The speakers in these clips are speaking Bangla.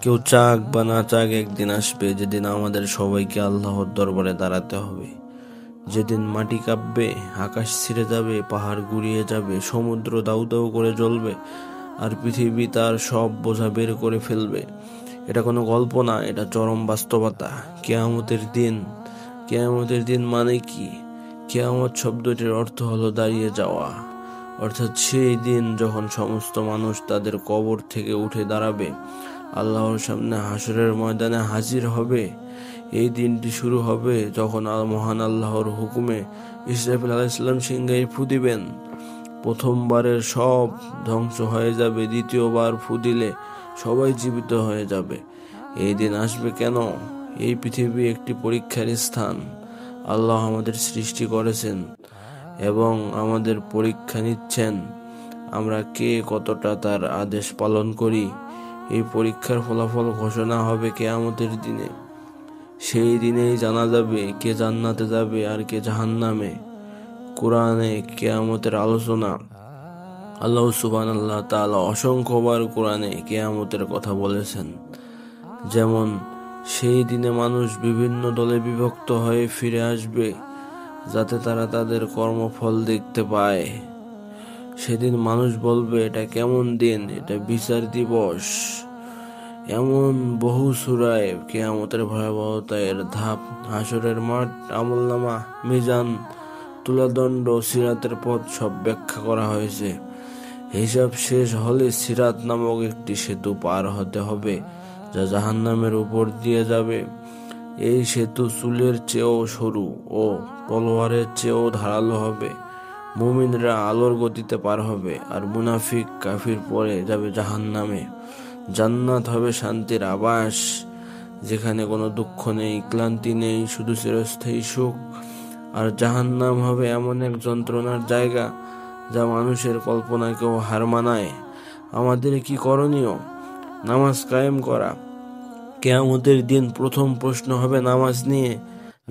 কেউ চাক বা না চাক একদিন আসবে যেদিন আমাদের সবাইকে আল্লাহর দরবারে দাঁড়াতে হবে। যেদিন মাটি কাঁপবে, আকাশ ছিঁড়ে যাবে, পাহাড় গুড়িয়ে যাবে, সমুদ্র দাউ দাউ করে জ্বলবে, আর পৃথিবী তার সব বোঝা বের করে ফেলবে। এটা কোনো গল্প না, এটা চরম বাস্তবতা। কেয়ামতের দিন মানে কি? কেয়ামত শব্দটির অর্থ হলো দাঁড়িয়ে যাওয়া, অর্থাৎ সেই দিন যখন সমস্ত মানুষ তাদের কবর থেকে উঠে দাঁড়াবে, আল্লাহর সামনে হাসরের ময়দানে হাজির হবে। এই দিনটি শুরু হবে যখন মহান আল্লাহর হুকুমে ইসরাফিল আলাইহিস সালাম সিংহায় ফু দিবেন। প্রথমবারের সব ধ্বংস হয়ে যাবে, দ্বিতীয়বার ফু দিলে সবাই জীবিত হয়ে যাবে। এই দিন আসবে কেন? এই পৃথিবী একটি পরীক্ষার স্থান। আল্লাহ আমাদের সৃষ্টি করেছেন এবং আমাদের পরীক্ষা নিচ্ছেন আমরা কে কতটা তার আদেশ পালন করি। এই পরীক্ষার ফলাফল ঘোষণা হবে কিয়ামতের দিনে। সেই দিনেই জানা যাবে কে জান্নাতে যাবে আর কে জাহান্নামে। কোরআনে কিয়ামতের আলোচনা। আল্লাহ সুবহানাহু তাআলা অসংখ্যবার কোরআনে কিয়ামতের কথা বলেছেন। যেমন সেই দিনে মানুষ বিভিন্ন দলে বিভক্ত হয়ে ফিরে আসবে যাতে তারা তাদের কর্মফল দেখতে পায়। সেদিন মানুষ বলবে, এটা কেমন দিন, এটা বিচার দিবস। এমন বহু সূরায় কিয়ামতের ভয়াবহতা, এর ধাপ, হাসরের মাঠ, আমলনামা, মিজান, তুলাদণ্ড, সিরাতের পথ সব ব্যাখ্যা করা হয়েছে। হিসাব শেষ হলে সিরাত নামক একটি সেতু পার হতে হবে যা জাহান্নামের উপর দিয়ে যাবে। এই সেতু চুলের চেয়েও সরু ও তলোয়ারের চেয়েও ধারালো হবে। মুমিনরা আলোর গতিতে পার হবে আর মুনাফিক কাফির পড়ে যাবে জাহান্নামে। জান্নাত হবে শান্তির আবাস, যেখানে কোনো দুঃখ নেই, ক্লান্তি নেই, শুধু চিরস্থায়ী সুখ। আর জাহান্নাম হবে এমন এক যন্ত্রণার জায়গা যা মানুষের কল্পনাকেও হার মানায়। আমাদের কি করণীয়? নামাজ কায়েম করা। কিয়ামতের দিন প্রথম প্রশ্ন হবে নামাজ নিয়ে।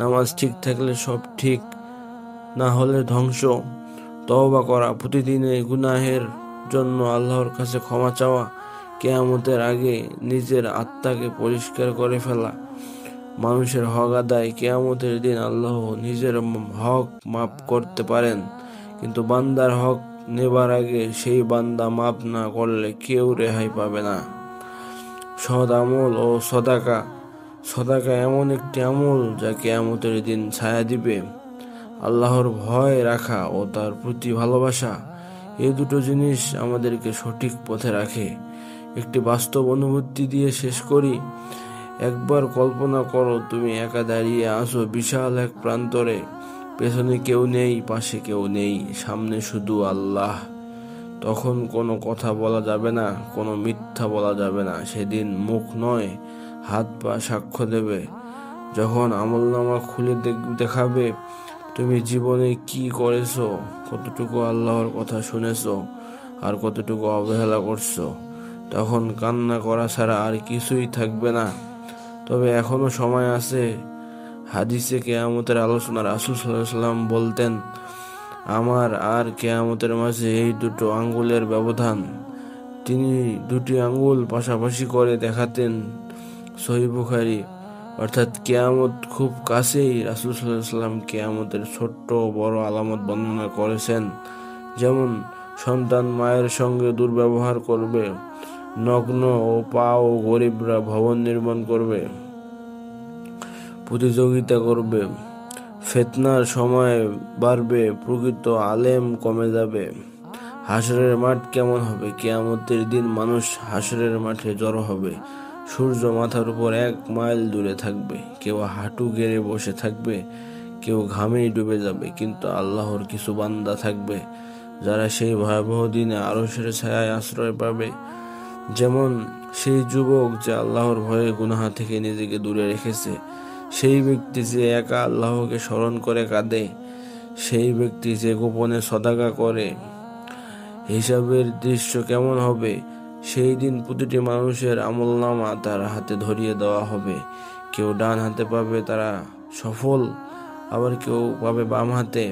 নামাজ ঠিক থাকলে সব ঠিক, না হলে ধ্বংস। তওবা করা, প্রতিদিনের গুনাহের জন্য আল্লাহর কাছে ক্ষমা চাওয়া, কিয়ামতের আগে নিজের আত্মাকে পরিষ্কার করে ফেলা। মানুষের হক আদায়। কিয়ামতের দিন আল্লাহ নিজের হক মাফ করতে পারেন, কিন্তু বান্দার হক নেবার আগে সেই বান্দা মাফ না করলে কেউ রেহাই পাবে না। সৎ আমল ও সদাকা। সদাকা এমন একটি আমল যা কিয়ামতের দিন ছায়া দিবে। আল্লাহর ভয় রাখা ও তার প্রতি ভালোবাসা, এই দুটো জিনিস আমাদেরকে সঠিক পথে রাখে। একটি বাস্তব অনুভূতি দিয়ে শেষ করি। একবার কল্পনা করো তুমি একা দাঁড়িয়ে আছো বিশাল এক প্রান্তরে। পেছনে কেউ নেই, পাশে কেউ নেই, সামনে শুধু আল্লাহ। তখন কোনো কথা বলা যাবে না, কোনো মিথ্যা বলা যাবে না। সেদিন মুখ নয়, হাত পা সাক্ষ্য দেবে। যখন আমলনামা খুলে দেখাবে তুমি জীবনে কি করেছো, কতটুকু আল্লাহর কথা শুনেছো আর কতটুকু অবহেলা করছো, তখন কান্না করা ছাড়া আর কিছুই থাকবে না। তবে এখনো সময় আছে। হাদিসে কিয়ামতের আলোচনা রাসূল সাল্লাল্লাহু আলাইহি ওয়াসাল্লাম বলতেন, আমার আর কিয়ামতের মাঝে এই দুটো আঙ্গুলের ব্যবধান। তিনি দুটি আঙ্গুল পাশাপাশি করে দেখাতেন। সহিহ বুখারী। অর্থাৎ কিয়ামত খুব কাছেই। রাসূল সাল্লাল্লাহু আলাইহি ওয়াসাল্লাম কিয়ামতের ছোট্ট ও বড় আলামত বর্ণনা করেছেন। যেমন সন্তান মায়ের সঙ্গে দুর্ব্যবহার করবে, নগ্ন ও পা ও গরিবরা ভবন নির্মাণ করবে, প্রতিযোগিতা করবে, ফিতনার সময় বাড়বে, প্রকৃত আলেম কমে যাবে। হাসরের মাঠ কেমন হবে? কিয়ামতের দিন মানুষ হাসরের মাঠে জড়ো হবে। সূর্য মাথার উপর 1 মাইল দূরে থাকবে। কেউ হাঁটু গেড়ে বসে থাকবে, কেউ ঘামেই ডুবে যাবে। কিন্তু আল্লাহর কিছু বান্দা থাকবে যারা সেই ভয়াবহ দিনে আরশের ছায়ায় আশ্রয় পাবে। যেমন সেই যুবক যে আল্লাহর ভয়ে গুনাহ থেকে নিজেকে দূরে রেখেছে, সেই ব্যক্তি যে একা আল্লাহকে স্মরণ করে কাঁদে, সেই ব্যক্তি যে গোপনে সদাকা করে। হিসাবের দৃশ্য কেমন হবে? সেই দিন প্রতিটি মানুষের আমলনামা তার হাতে ধরিয়ে দেওয়া হবে। কেউ ডান হাতে পাবে, তারা সফল, আবার কেউ পাবে বাম হাতে,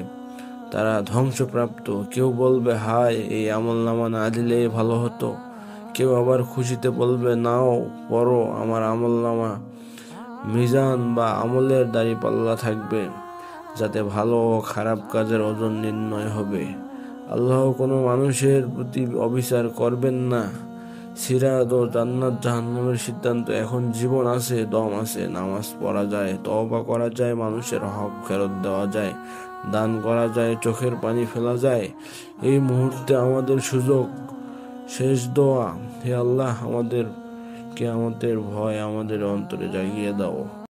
তারা ধ্বংসপ্রাপ্ত। কেউ বলবে, হায়, এই আমলনামা না দিলেই ভালো হতো। কেউ আবার খুশিতে বলবে, নাও পড়ো, আমার আমলনামা মিজান বা আমলের দাঁড়িপাল্লা থাকবে, যাতে ভালো ও খারাপ কাজের ওজন নির্ণয় হবে। আল্লাহ কোনো মানুষের প্রতি অবিচার করবেন না। সিরাত ও জান্নাত জাহান্নামের সিদ্ধান্ত এখন জীবন আছে, দম আছে, নামাজ পড়া যায়, তওবা করা যায়, মানুষের হক ফেরত দেওয়া যায়, দান করা যায়, চোখের পানি ফেলা যায়। এই মুহূর্তে আমাদের সুযোগ। শেষ দোয়া, হে আল্লাহ, আমাদের কিয়ামতের ভয় আমাদের অন্তরে জাগিয়ে দাও।